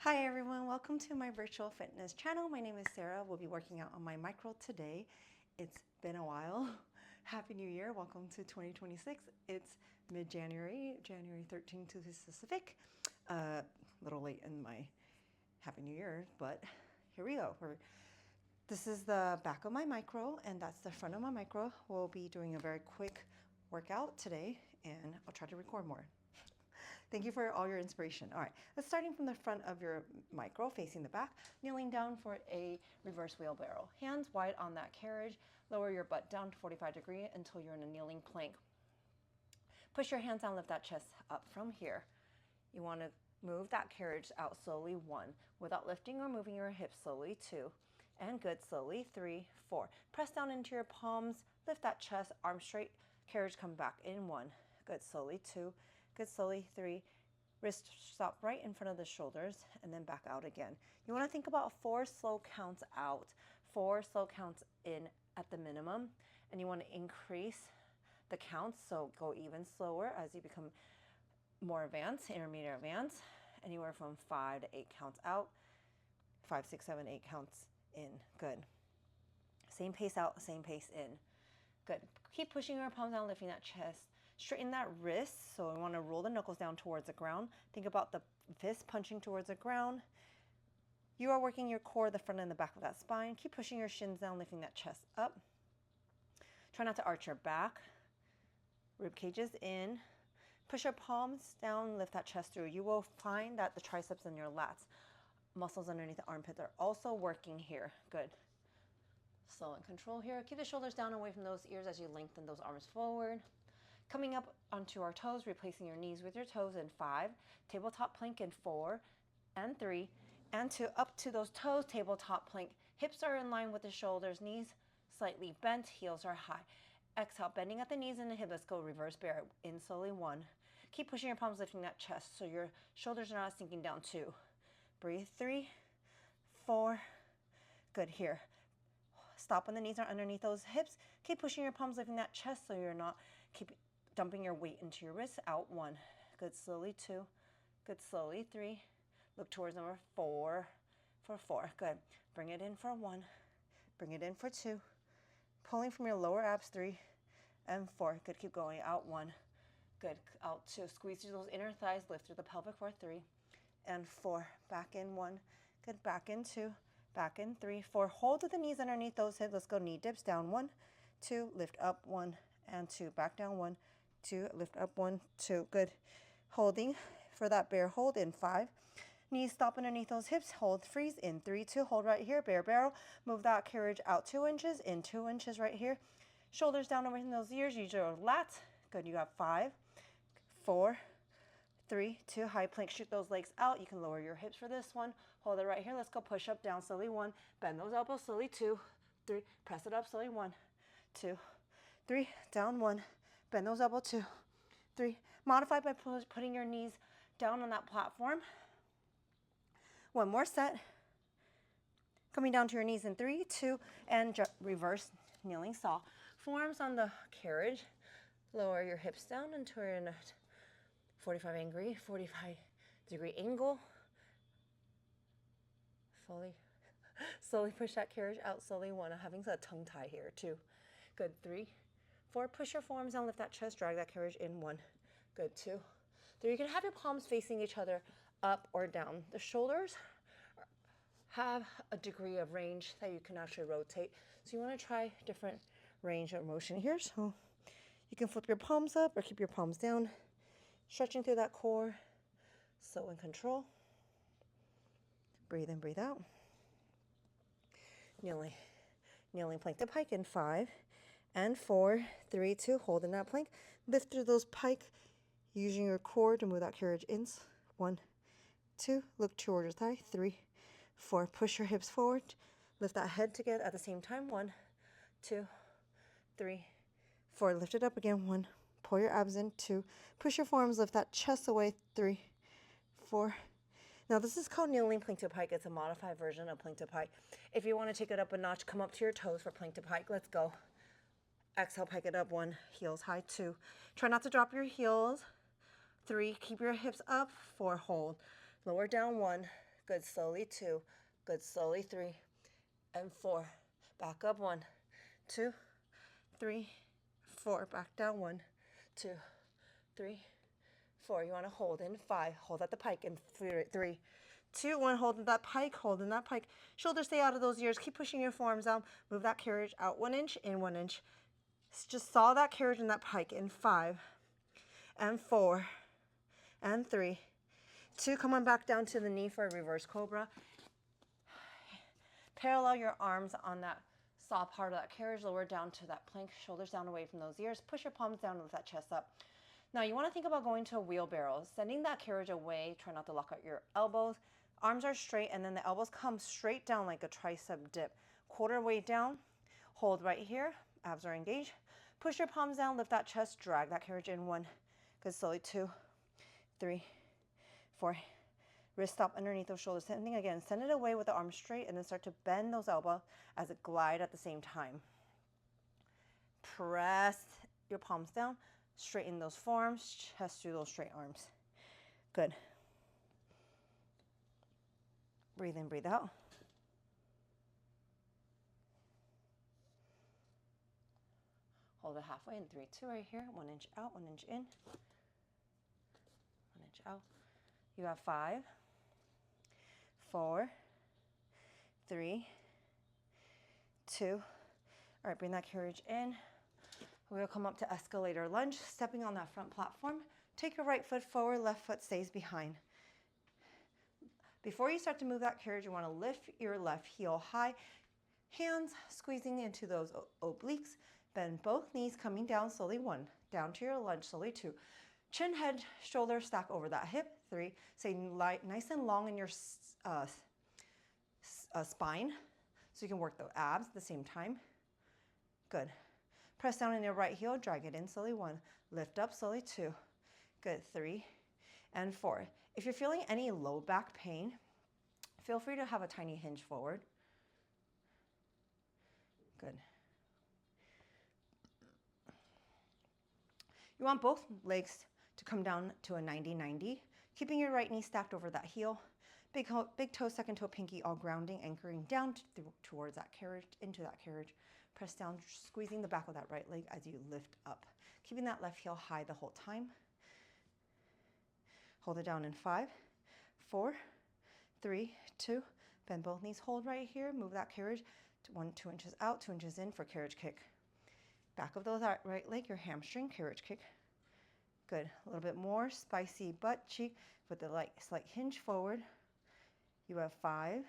Hi everyone, welcome to my virtual fitness channel. My name is Sarah. We'll be working out on my micro today. It's been a while. Happy New Year. Welcome to 2026. It's mid-January, January 13th to be specific. A little late in my Happy New Year, but here we go. This is the back of my micro and that's the front of my micro. We'll be doing a very quick workout today and I'll try to record more. Thank you for all your inspiration. All right, let's starting from the front of your micro, facing the back, kneeling down for a reverse wheelbarrow. Hands wide on that carriage. Lower your butt down to 45 degrees until you're in a kneeling plank. Push your hands down, lift that chest up from here. You want to move that carriage out slowly, 1, without lifting or moving your hips slowly, 2, and good, slowly, 3, 4. Press down into your palms, lift that chest, arms straight, carriage come back in, 1, good, slowly, 2, good, slowly, 3, wrist stop right in front of the shoulders and then back out again. You want to think about 4 slow counts out, 4 slow counts in at the minimum, and you want to increase the counts, so go even slower as you become more advanced, intermediate advanced, anywhere from 5 to 8 counts out, 5, 6, 7, 8 counts in. Good. Same pace out, same pace in. Good. Keep pushing your palms down, lifting that chest. Straighten that wrist, so we want to roll the knuckles down towards the ground. Think about the fist punching towards the ground. You are working your core, the front and the back of that spine. Keep pushing your shins down, lifting that chest up. Try not to arch your back. Rib cages in. Push your palms down, lift that chest through. You will find that the triceps and your lats, muscles underneath the armpits, are also working here. Good. Slow and control here. Keep the shoulders down away from those ears as you lengthen those arms forward. Coming up onto our toes, replacing your knees with your toes in 5, tabletop plank in 4, and 3, and 2, up to those toes, tabletop plank. Hips are in line with the shoulders, knees slightly bent, heels are high. Exhale, bending at the knees and the hip. Let's go reverse bear. In slowly, 1. Keep pushing your palms, lifting that chest so your shoulders are not sinking down, 2. Breathe, 3, 4. Good, here. Stop when the knees are underneath those hips. Keep pushing your palms, lifting that chest so you're not dumping your weight into your wrists. Out, 1. Good, slowly, 2. Good, slowly, 3. Look towards number 4 for 4. Good. Bring it in for 1. Bring it in for 2. Pulling from your lower abs, 3 and 4. Good, keep going. Out, 1. Good, out 2. Squeeze through those inner thighs, lift through the pelvic for 3 and 4. Back in 1. Good, back in 2. Back in 3, 4. Hold with the knees underneath those hips. Let's go knee dips down. 1, 2. Lift up 1 and 2. Back down 1, 2. Lift up 1, 2. Good. Holding for that bear hold in 5. Knees stop underneath those hips. Hold, freeze in 3, 2. Hold right here. Bear barrel. Move that carriage out 2 inches. In 2 inches right here. Shoulders down away from those ears. Use your lats. Good. You got 5, 4, 3, 2, high plank. Shoot those legs out. You can lower your hips for this one. Hold it right here. Let's go push up, down slowly. 1, bend those elbows slowly. 2, 3, press it up slowly. 1, 2, 3, down 1, bend those elbows. 2, 3. Modify by putting your knees down on that platform. 1 more set. Coming down to your knees in 3, 2, and reverse kneeling saw. Forearms on the carriage. Lower your hips down until you're in a 45 degree angle. Slowly push that carriage out slowly. 1, I'm having a tongue tie here. 2, good, 3, 4, push your forearms down, lift that chest, drag that carriage in. 1, good, 2, 3. You can have your palms facing each other, up or down. The shoulders have a degree of range that you can actually rotate. So you want to try different range of motion here. So you can flip your palms up or keep your palms down. Stretching through that core, slow and control. Breathe in, breathe out. Kneeling plank to pike in 5 and 4, 3, 2. Hold in that plank. Lift through those pike, using your core to move that carriage in. 1, 2. Look toward your thigh. 3, 4. Push your hips forward. Lift that head together at the same time. 1, 2, 3, 4. Lift it up again. 1. Pull your abs in. 2. Push your forearms, lift that chest away. 3, 4. Now this is called kneeling plank to pike. It's a modified version of plank to pike. If you want to take it up a notch, come up to your toes for plank to pike. Let's go. Exhale, pike it up. 1, heels high. 2. Try not to drop your heels. 3, keep your hips up. 4, hold. Lower down. 1, Good, slowly 2. Good, slowly 3 and 4. Back up 1, 2, 3, 4. Back down 1, 2, 3, 4. You want to hold in 5. Hold at the pike in 3, 2, 1. Hold in that pike. Hold in that pike. Shoulders stay out of those ears. Keep pushing your forearms down. Move that carriage out 1 inch, in 1 inch. Just saw that carriage and that pike in 5 and 4 and 3, 2. Come on back down to the knee for a reverse cobra. Parallel your arms on that soft part of that carriage, lower down to that plank, shoulders down away from those ears. Push your palms down, lift that chest up. Now you want to think about going to a wheelbarrow, sending that carriage away. Try not to lock out your elbows. Arms are straight, and then the elbows come straight down like a tricep dip. Quarter way down, hold right here, abs are engaged. Push your palms down, lift that chest, drag that carriage in 1. Good, slowly 2, 3, 4. Wrist stop underneath those shoulders. Same thing again. Send it away with the arms straight and then start to bend those elbows as it glide at the same time. Press your palms down. Straighten those forearms. Chest through those straight arms. Good. Breathe in, breathe out. Hold it halfway in 3, 2 right here. 1 inch out, 1 inch in. 1 inch out. You have 5, 4, 3, 2. All right, bring that carriage in. We'll come up to escalator lunge, stepping on that front platform. Take your right foot forward, left foot stays behind. Before you start to move that carriage, you want to lift your left heel high, hands squeezing into those obliques. Bend both knees, coming down slowly 1, down to your lunge slowly 2. Chin, head, shoulder stack over that hip 3. Stay nice and long in your spine so you can work the abs at the same time. Good. Press down in your right heel, drag it in slowly 1. Lift up slowly 2. Good, 3 and 4. If you're feeling any low back pain, feel free to have a tiny hinge forward. Good. You want both legs to come down to a 90-90, keeping your right knee stacked over that heel. Big toe, second toe, pinky all grounding, anchoring down towards that carriage, into that carriage. Press down, squeezing the back of that right leg as you lift up. Keeping that left heel high the whole time. Hold it down in 5, 4, 3, 2. Bend both knees, hold right here. Move that carriage to 1, 2 inches out, 2 inches in for carriage kick. Back of the right leg, your hamstring, carriage kick. Good. A little bit more spicy butt cheek with the slight hinge forward. You have 5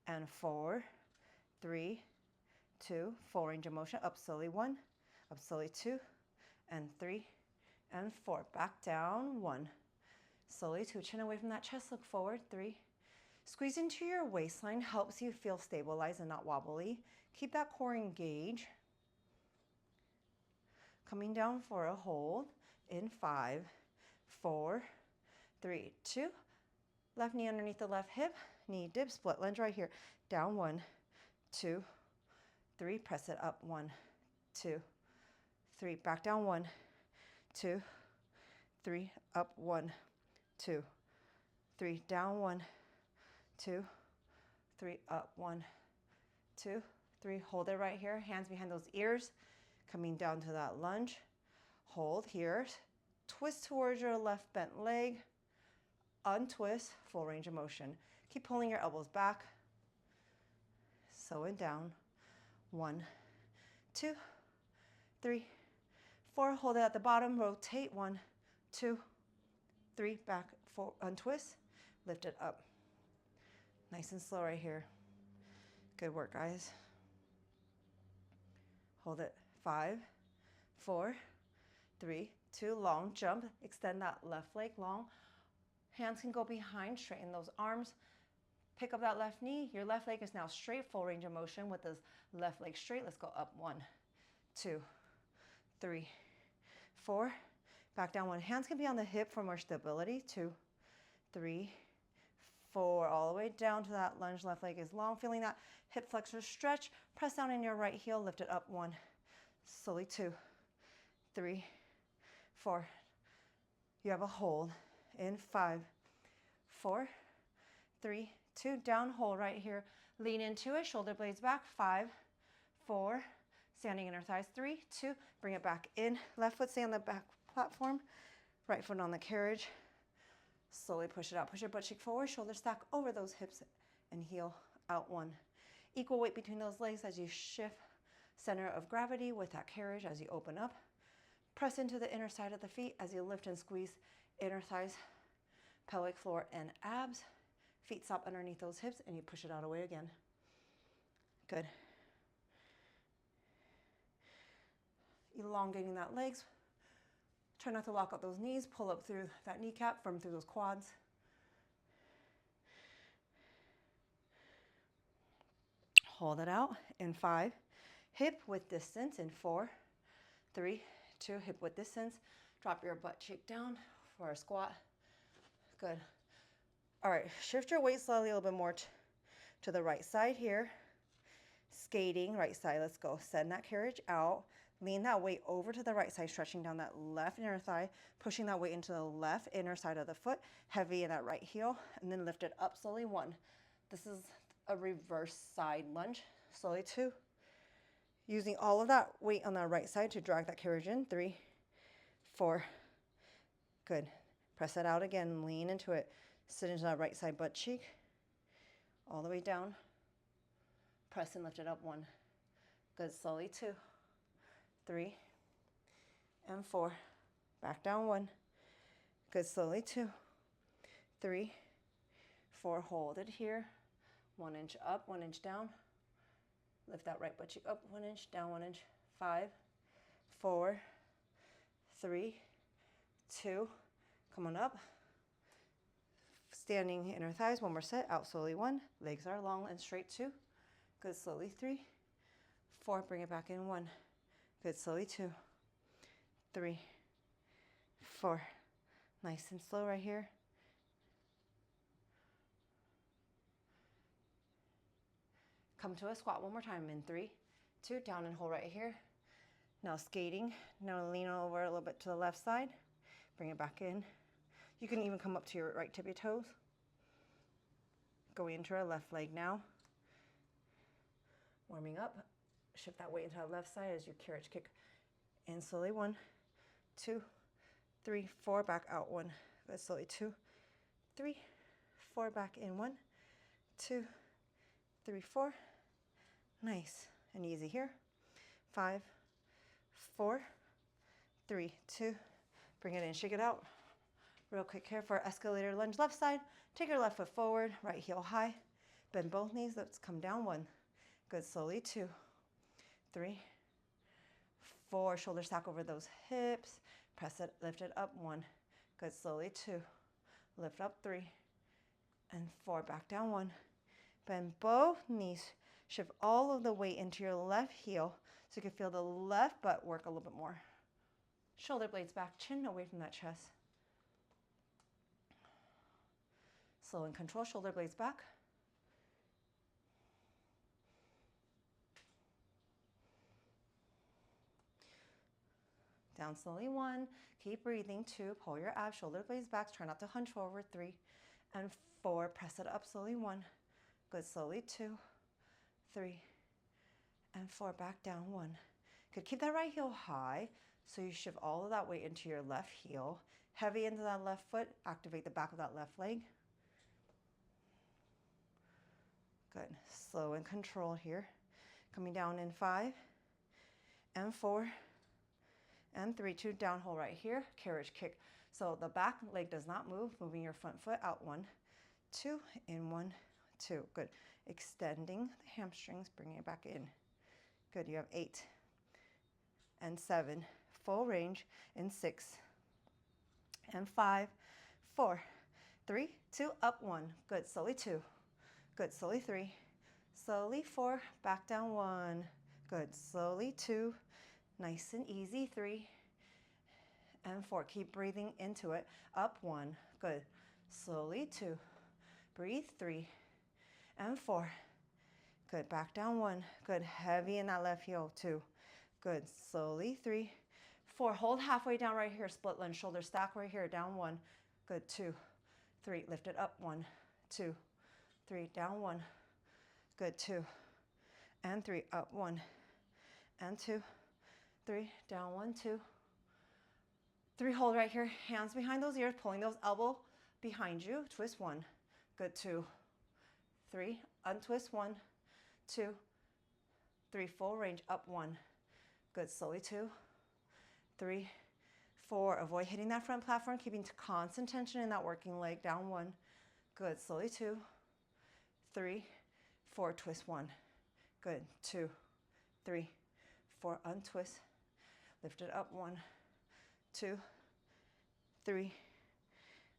and 4, 3, 2, full range of motion. Up slowly 1, up slowly 2, and 3, and 4. Back down 1. Slowly 2. Chin away from that chest. Look forward. 3. Squeeze into your waistline. Helps you feel stabilized and not wobbly. Keep that core engaged. Coming down for a hold in 5, 4, 3, 2. Left knee underneath the left hip. Knee dip. Split lunge right here. Down 1, 2, 3. Press it up. 1, 2, 3. Back down 1, 2, 3. Up 1, 2, 3. Down 1, 2, 3. Up 1, 2, 3. Hold it right here. Hands behind those ears. Coming down to that lunge. Hold here. Twist towards your left bent leg. Untwist. Full range of motion. Keep pulling your elbows back. Slow it down. 1, 2, 3, 4. Hold it at the bottom. Rotate. 1, 2, 3. Back. 4. Untwist. Lift it up. Nice and slow right here. Good work, guys. Hold it. 5, 4, 3, 2. Long jump. Extend that left leg long. Hands can go behind. Straighten those arms. Pick up that left knee. Your left leg is now straight. Full range of motion with this left leg straight. Let's go up. 1, 2, 3, 4. Back down 1. Hands can be on the hip for more stability. 2, 3, 4. All the way down to that lunge. Left leg is long. Feeling that hip flexor stretch. Press down in your right heel. Lift it up. 1. Slowly 2, 3, 4. You have a hold in 5, 4, 3, 2, down, hold right here. Lean into it, shoulder blades back, 5, 4, standing inner thighs, 3, 2, bring it back in. Left foot stay on the back platform, right foot on the carriage. Slowly push it out, push your butt cheek forward, shoulder stack over those hips and heel out 1. Equal weight between those legs as you shift center of gravity with that carriage as you open up. Press into the inner side of the feet as you lift and squeeze inner thighs, pelvic floor, and abs. Feet stop underneath those hips and you push it out away again. Good. Elongating that legs. Try not to lock out those knees. Pull up through that kneecap, from through those quads. Hold it out in 5. Hip width distance in 4, 3, 2, hip width distance. Drop your butt cheek down for a squat. Good. All right, shift your weight slowly a little bit more to the right side here. Skating, right side, let's go. Send that carriage out. Lean that weight over to the right side, stretching down that left inner thigh, pushing that weight into the left inner side of the foot, heavy in that right heel, and then lift it up slowly. 1. This is a reverse side lunge. Slowly 2. Using all of that weight on the right side to drag that carriage in. 3, 4. Good. Press it out again. Lean into it. Sit into that right side butt cheek. All the way down. Press and lift it up. 1. Good. Slowly 2, 3, and 4. Back down. 1. Good. Slowly 2, 3, 4. Hold it here. 1 inch up, 1 inch down. Lift that right butt cheek up 1 inch, down 1 inch. 5, 4, 3, 2. Come on up. Standing inner thighs, 1 more set. Out slowly. 1. Legs are long and straight. 2. Good. Slowly 3, 4. Bring it back in. 1. Good. Slowly 2, 3, 4. Nice and slow right here. Come to a squat 1 more time in 3, 2, down and hold right here. Now skating. Now lean over a little bit to the left side. Bring it back in. You can even come up to your right tippy toes. Going into our left leg now. Warming up. Shift that weight into the left side as you carriage kick in slowly. 1, 2, 3, 4. Back out. 1. Good. Slowly 2, 3, 4. Back in. 1, 2, 3, 4. Nice and easy here. 5, 4, 3, 2. Bring it in, shake it out. Real quick here for escalator lunge left side. Take your left foot forward, right heel high. Bend both knees, let's come down. 1. Good. Slowly 2, 3, 4. Shoulder stack over those hips. Press it, lift it up. 1. Good. Slowly 2. Lift up. 3 and 4. Back down. 1. Bend both knees. Shift all of the weight into your left heel so you can feel the left butt work a little bit more. Shoulder blades back, chin away from that chest. Slow and control, shoulder blades back. Down slowly. 1. Keep breathing. 2. Pull your abs, shoulder blades back. Try not to hunch forward. 3 and 4. Press it up slowly. 1. Good. Slowly 2, 3, and 4. Back down. 1. Good. Keep that right heel high. So you shift all of that weight into your left heel. Heavy into that left foot. Activate the back of that left leg. Good. Slow and control here. Coming down in 5 and 4 and 3. 2. Down, hold right here. Carriage kick. So the back leg does not move. Moving your front foot out. 1, 2, in 1, 2. Good. Extending the hamstrings, bringing it back in. Good. You have 8 and 7. Full range in 6 and 5, 4, 3, 2, up. 1. Good. Slowly 2. Good. Slowly 3. Slowly 4. Back down. 1. Good. Slowly 2. Nice and easy. 3 and 4. Keep breathing into it. Up. 1. Good. Slowly 2. Breathe. 3 and 4. Good. Back down. 1. Good. Heavy in that left heel. 2. Good. Slowly 3, 4. Hold halfway down right here. Split lunge. Shoulder stack right here. Down. 1. Good. 2, 3. Lift it up. 1, 2, 3, down 1, good, 2, and 3, up 1, and 2, 3, down 1, 2, 3, hold right here, hands behind those ears, pulling those elbow behind you, twist 1, good, 2, 3, untwist 1, 2, 3, full range, up 1, good, slowly 2, 3, 4, avoid hitting that front platform, keeping constant tension in that working leg, down 1, good, slowly 2, 3, 4, twist 1, good, 2, 3, 4, untwist, lift it up 1, 2, 3,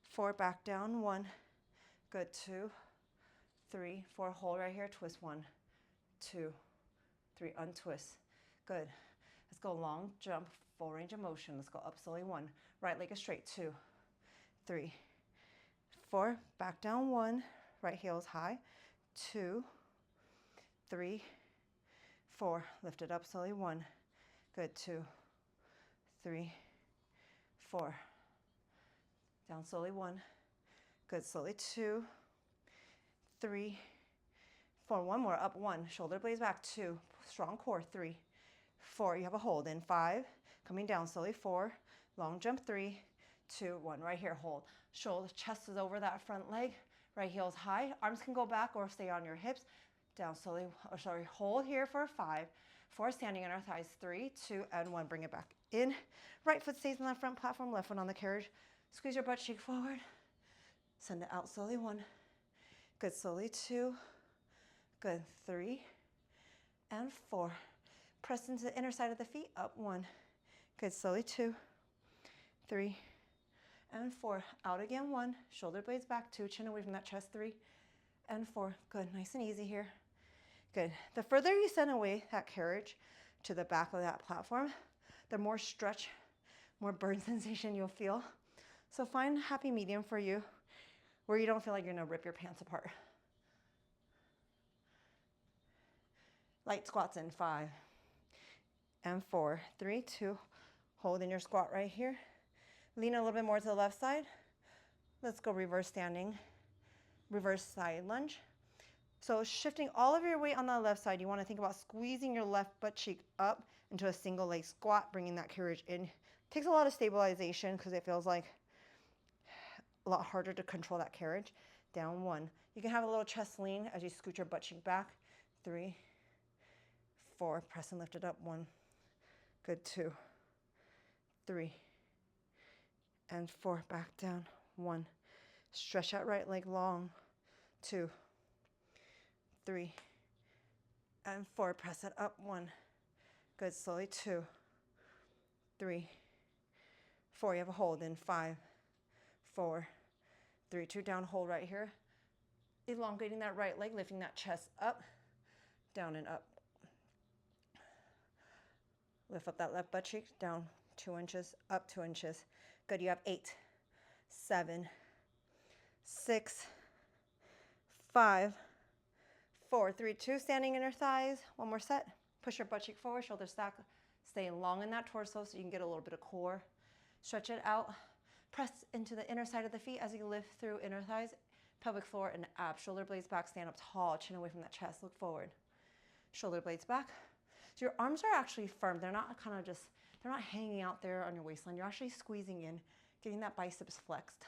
4, back down 1, good, 2, 3, 4, hold right here, twist 1, 2, 3, untwist, good. Let's go long jump, full range of motion. Let's go up slowly 1, right leg is straight, 2, 3, 4, back down 1, right heel is high, 2, 3, 4, lift it up slowly 1, good, 2, 3, 4, down slowly 1, good, slowly 2, 3, 4, one more, up 1, shoulder blades back, 2, strong core, 3, 4, you have a hold in 5, coming down slowly 4, long jump 3, 2, 1, right here, hold, shoulder, chest is over that front leg, right heel is high, arms can go back or stay on your hips, down slowly, or sorry, hold here for 5, 4, standing on our thighs, 3, 2, and 1, bring it back in, right foot stays on that front platform, left foot on the carriage, squeeze your butt cheek forward, send it out slowly 1, good, slowly 2, good, 3, and 4, press into the inner side of the feet, up 1, good, slowly 2, 3, and 4, out again 1, shoulder blades back, 2, chin away from that chest, 3, and 4, good, nice and easy here, good. The further you send away that carriage to the back of that platform, the more stretch, more burn sensation you'll feel. So find happy medium for you where you don't feel like you're gonna rip your pants apart. Light squats in 5 and 4, 3, 2, hold in your squat right here. Lean a little bit more to the left side. Let's go reverse standing, reverse side lunge. So shifting all of your weight on the left side, you want to think about squeezing your left butt cheek up into a single leg squat, bringing that carriage in. Takes a lot of stabilization because it feels like a lot harder to control that carriage. Down 1. You can have a little chest lean as you scoot your butt cheek back. 3, 4, press and lift it up 1. Good, 2, 3, and 4, back down 1. Stretch out right leg long. 2, 3, and 4, press it up 1. Good, slowly 2, 3, 4, you have a hold in 5, 4, 3, 2, down, hold right here. Elongating that right leg, lifting that chest up, down and up. Lift up that left butt cheek, down 2 inches, up 2 inches. Good, you have 8, 7, 6, 5, 4, 3, 2, standing inner thighs. One more set. Push your butt cheek forward, shoulder stack. Stay long in that torso so you can get a little bit of core. Stretch it out. Press into the inner side of the feet as you lift through inner thighs, pelvic floor, and abs. Shoulder blades back, stand up tall, chin away from that chest, look forward. Shoulder blades back. So your arms are actually firm. They're not kind of just, they're not hanging out there on your waistline. You're actually squeezing in, getting that biceps flexed.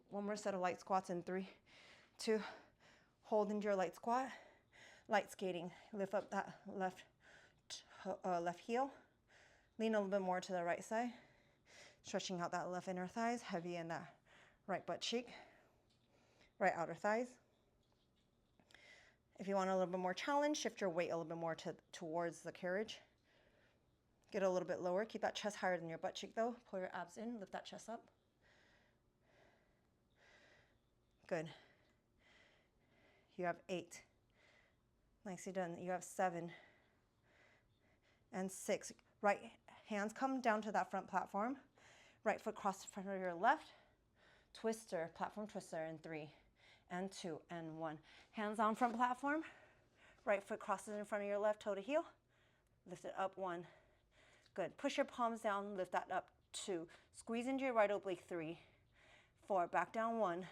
One more set of light squats in 3, 2, hold into your light squat. Light skating, lift up that left heel. Lean a little bit more to the right side. Stretching out that left inner thighs, heavy in that right butt cheek, right outer thighs. If you want a little bit more challenge, shift your weight a little bit more towards the carriage. Get a little bit lower. Keep that chest higher than your butt cheek though. Pull your abs in, lift that chest up. Good. You have 8. Nicely done. You have 7 and 6. Right hands come down to that front platform. Right foot cross in front of your left. Twister, platform twister in 3 and 2 and 1. Hands on front platform. Right foot crosses in front of your left toe to heel. Lift it up 1. Good. Push your palms down, lift that up 2. Squeeze into your right oblique 3, 4. Back down 1,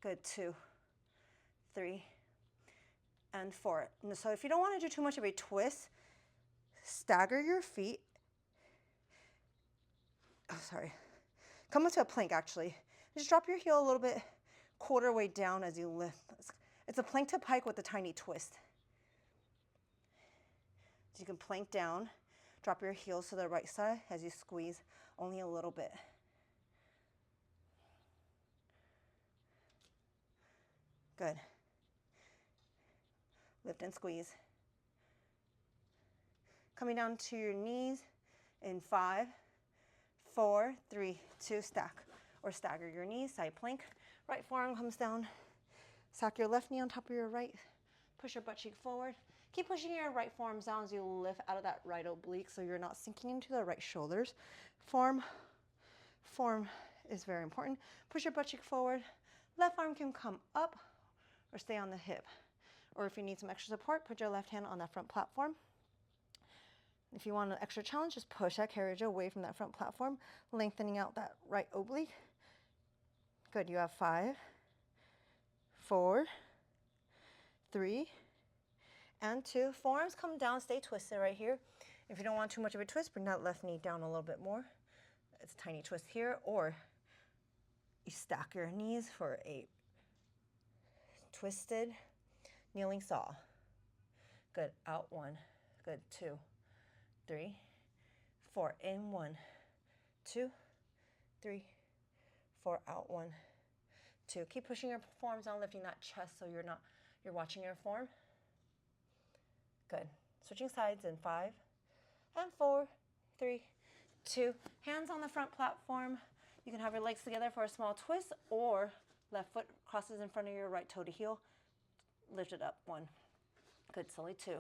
Good, 2, 3, and 4. And so if you don't want to do too much of a twist, stagger your feet. Oh, sorry. Come up to a plank, actually. Just drop your heel a little bit, quarter way down as you lift. It's a plank to pike with a tiny twist. So you can plank down, drop your heels to the right side as you squeeze only a little bit. Good. Lift and squeeze. Coming down to your knees in 5, 4, 3, 2, stack. Or stagger your knees, side plank. Right forearm comes down. Stack your left knee on top of your right. Push your butt cheek forward. Keep pushing your right forearms down as you lift out of that right oblique so you're not sinking into the right shoulders. Form is very important. Push your butt cheek forward. Left arm can come up or stay on the hip. Or if you need some extra support, put your left hand on that front platform. If you want an extra challenge, just push that carriage away from that front platform, lengthening out that right oblique. Good, you have 5, 4, 3, and 2. Forearms come down, stay twisted right here. If you don't want too much of a twist, bring that left knee down a little bit more. It's a tiny twist here, or you stack your knees for a twisted kneeling saw. Good, out 1, good, 2, 3, 4, in 1, 2, 3, 4, out 1, 2. Keep pushing your forearms down, lifting that chest so you're watching your form. Good. Switching sides in 5 and 4, 3, 2. Hands on the front platform. You can have your legs together for a small twist, or left foot crosses in front of your right toe to heel. Lift it up. 1. Good. Slowly. 2,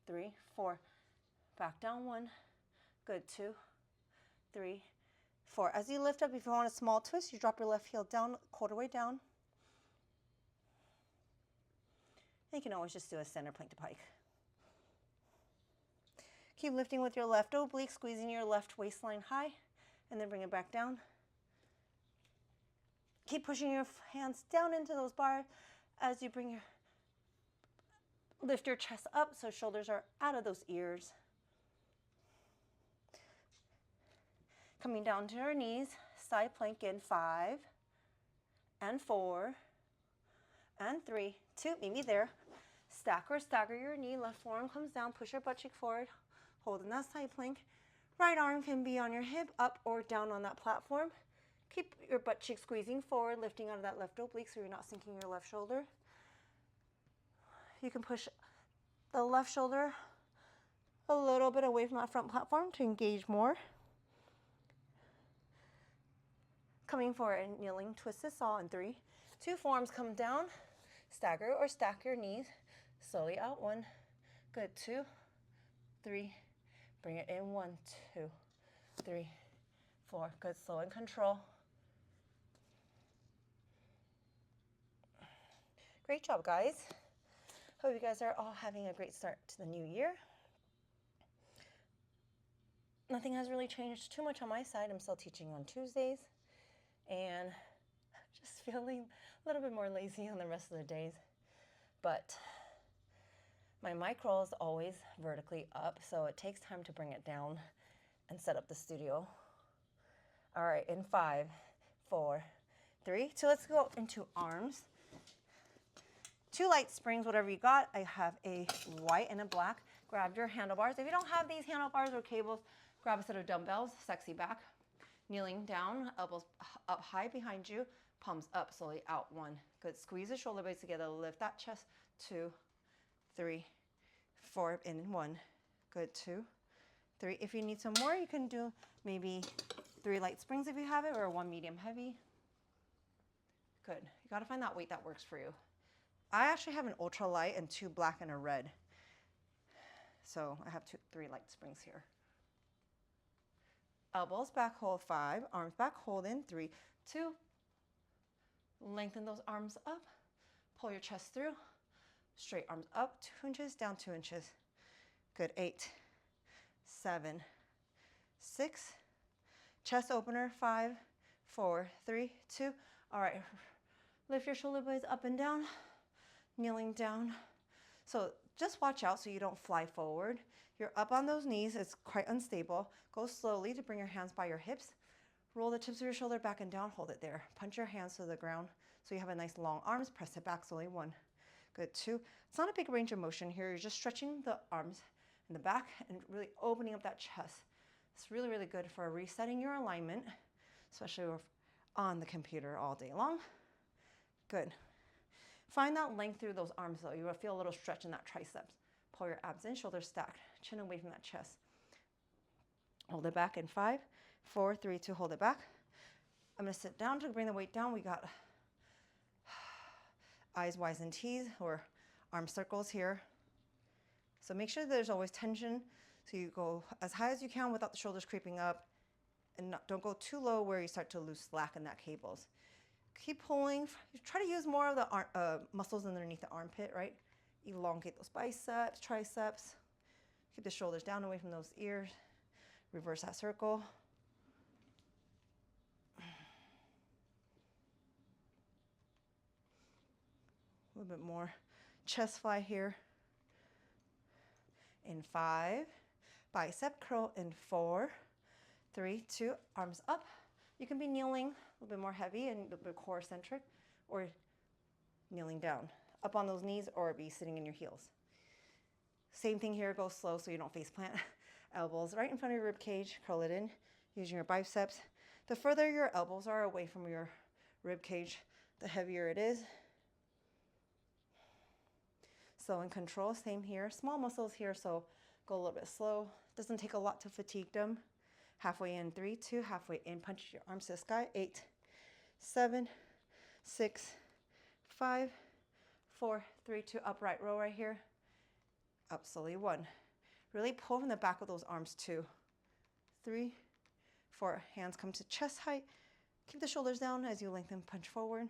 3, 4. Back down. 1. Good. 2, 3, 4. As you lift up, if you want a small twist, you drop your left heel down, quarter way down. And you can always just do a center plank to pike. Keep lifting with your left oblique, squeezing your left waistline high, and then bring it back down. Keep pushing your hands down into those bars as you lift your chest up so shoulders are out of those ears. Coming down to our knees, side plank in 5 and 4 and 3, 2, meet me there. Stack or stagger your knee, left forearm comes down, push your butt cheek forward, holding that side plank. Right arm can be on your hip, up or down on that platform. Keep your butt cheek squeezing forward, lifting out of that left oblique so you're not sinking your left shoulder. You can push the left shoulder a little bit away from that front platform to engage more. Coming for a kneeling twist this saw in 3, 2. Forearms come down, stagger or stack your knees, slowly out. 1, good, 2, 3, bring it in. 1, 2, 3, 4, good, slow and control. Great job, guys. Hope you guys are all having a great start to the new year. Nothing has really changed too much on my side. I'm still teaching on Tuesdays and just feeling a little bit more lazy on the rest of the days. But my mic roll is always vertically up, so it takes time to bring it down and set up the studio. All right, in 5, 4, 3, 2, let's go into arms. 2 light springs, whatever you got. I have a white and a black. Grab your handlebars. If you don't have these handlebars or cables, grab a set of dumbbells, sexy back. Kneeling down, elbows up high behind you, palms up, slowly out. 1, good. Squeeze the shoulder blades together, lift that chest. 2, 3, 4, in 1, good. 2, 3. If you need some more, you can do maybe 3 light springs if you have it, or 1 medium heavy. Good. You got to find that weight that works for you. I actually have an ultra light and 2 black and a red. So I have 3 light springs here. Elbows back, hold 5. Arms back, hold in 3, 2. Lengthen those arms up. Pull your chest through. Straight arms up 2 inches, down 2 inches. Good. 8, 7, 6. Chest opener. 5, 4, 3, 2. All right. Lift your shoulder blades up and down, kneeling down. So just watch out so you don't fly forward. You're up on those knees, it's quite unstable. Go slowly to bring your hands by your hips. Roll the tips of your shoulder back and down, hold it there. Punch your hands to the ground so you have a nice long arms, press it back slowly, 1. Good, 2. It's not a big range of motion here, you're just stretching the arms in the back and really opening up that chest. It's really, really good for resetting your alignment, especially on the computer all day long. Good. Find that length through those arms though. You will feel a little stretch in that triceps. Pull your abs in, shoulders stacked, chin away from that chest. Hold it back in 5, 4, 3, 2, hold it back. I'm gonna sit down to bring the weight down. We got eyes, Y's, and T's, or arm circles here. So make sure there's always tension. So you go as high as you can without the shoulders creeping up, and don't go too low where you start to lose slack in that cables. Keep pulling. Try to use more of the muscles underneath the armpit, right? Elongate those biceps, triceps. Keep the shoulders down away from those ears. Reverse that circle. A little bit more chest fly here. In 5, bicep curl in 4, 3, 2, arms up. You can be kneeling, a little bit more heavy and a little bit core centric, or kneeling down, up on those knees, or be sitting in your heels. Same thing here, go slow so you don't face plant. Elbows right in front of your rib cage, curl it in, using your biceps. The further your elbows are away from your rib cage, the heavier it is. Slow and control, same here. Small muscles here, so go a little bit slow. Doesn't take a lot to fatigue them. Halfway in, 3, 2, halfway in, punch your arms to the sky, 8, 7, 6, 5, 4, 3, 2, upright row right here. Up slowly, 1. Really pull from the back of those arms, 2, 3, 4. Hands come to chest height. Keep the shoulders down as you lengthen, punch forward.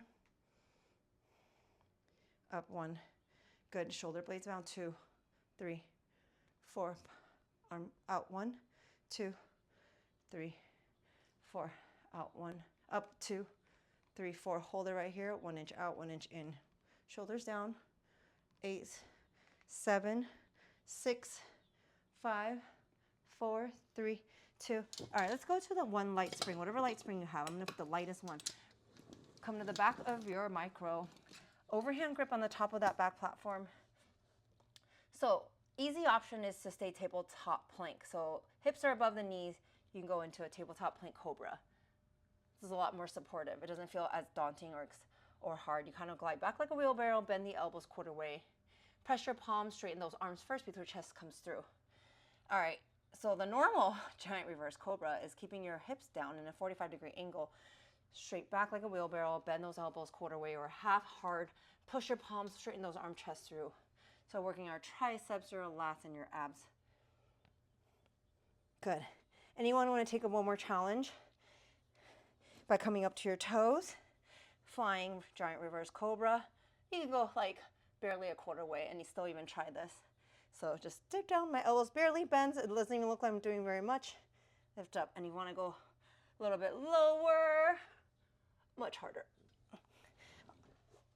Up, 1. Good, shoulder blades down, 2, 3, 4. Arm out, 1, 2, 3, 4, out, 1, up, 2, 3, 4. Hold it right here, 1 inch out, 1 inch in. Shoulders down, 8, 7, 6, 5, 4, 3, 2. All right, let's go to the one light spring, whatever light spring you have. I'm gonna put the lightest one. Come to the back of your micro. Overhand grip on the top of that back platform. So easy option is to stay tabletop plank. So hips are above the knees. You can go into a tabletop plank cobra. This is a lot more supportive. It doesn't feel as daunting or hard. You kind of glide back like a wheelbarrow, bend the elbows quarter way. Press your palms, straighten those arms first before chest comes through. All right, so the normal giant reverse cobra is keeping your hips down in a 45-degree angle, straight back like a wheelbarrow, bend those elbows quarter way or half hard, push your palms, straighten those arm chests through. So working our triceps, your lats, and your abs. Good. Anyone want to take one more challenge? By coming up to your toes, flying giant reverse cobra. You can go like barely a quarter way and you still even try this. So just dip down, my elbows barely bends. It doesn't even look like I'm doing very much. Lift up, and you want to go a little bit lower, much harder.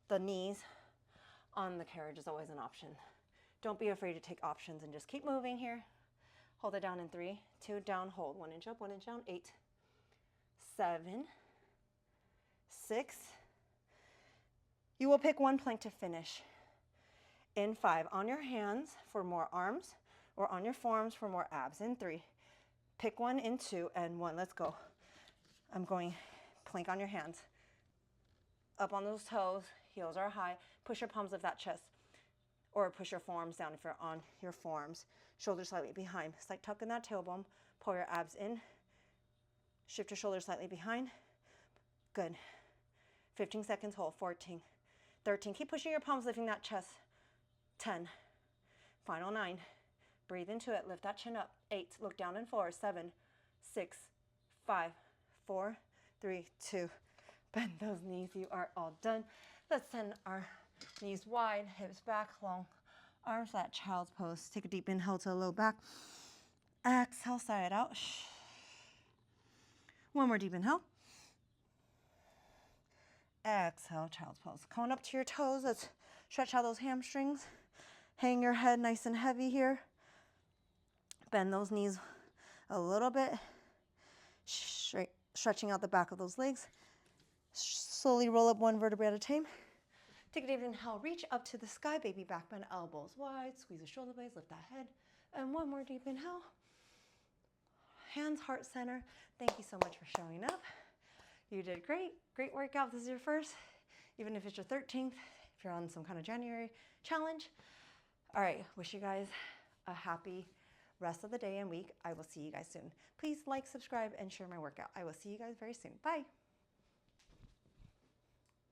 The knees on the carriage is always an option. Don't be afraid to take options and just keep moving here. Hold it down in 3, 2, down, hold. 1 inch up, 1 inch down, 8, 7, 6. You will pick one plank to finish. In 5, on your hands for more arms, or on your forearms for more abs. In 3, pick one. In 2, and 1. Let's go. I'm going plank on your hands. Up on those toes, heels are high. Push your palms of that chest, or push your forearms down if you're on your forearms. Shoulders slightly behind. Slight tuck in that tailbone. Pull your abs in. Shift your shoulders slightly behind. Good. 15 seconds, hold. 14, 13. Keep pushing your palms, lifting that chest. 10. Final 9. Breathe into it. Lift that chin up. 8. Look down in 4. 7, 6, 5, 4, 3, 2. Bend those knees. You are all done. Let's send our knees wide, hips back, long arms, that child's pose. Take a deep inhale to the low back. Exhale, sigh it out. One more deep inhale. Exhale. exhale, child's pose. Coming up to your toes, let's stretch out those hamstrings. Hang your head nice and heavy here. Bend those knees a little bit. Straight, stretching out the back of those legs. Slowly roll up one vertebrae at a time. Take a deep inhale, reach up to the sky, baby back bend, elbows wide, squeeze the shoulder blades, lift that head. And one more deep inhale. Hands, heart center. Thank you so much for showing up. You did great. Great workout. This is your first, even if it's your 13th, if you're on some kind of January challenge. All right, wish you guys a happy rest of the day and week. I will see you guys soon. Please like, subscribe, and share my workout. I will see you guys very soon. Bye.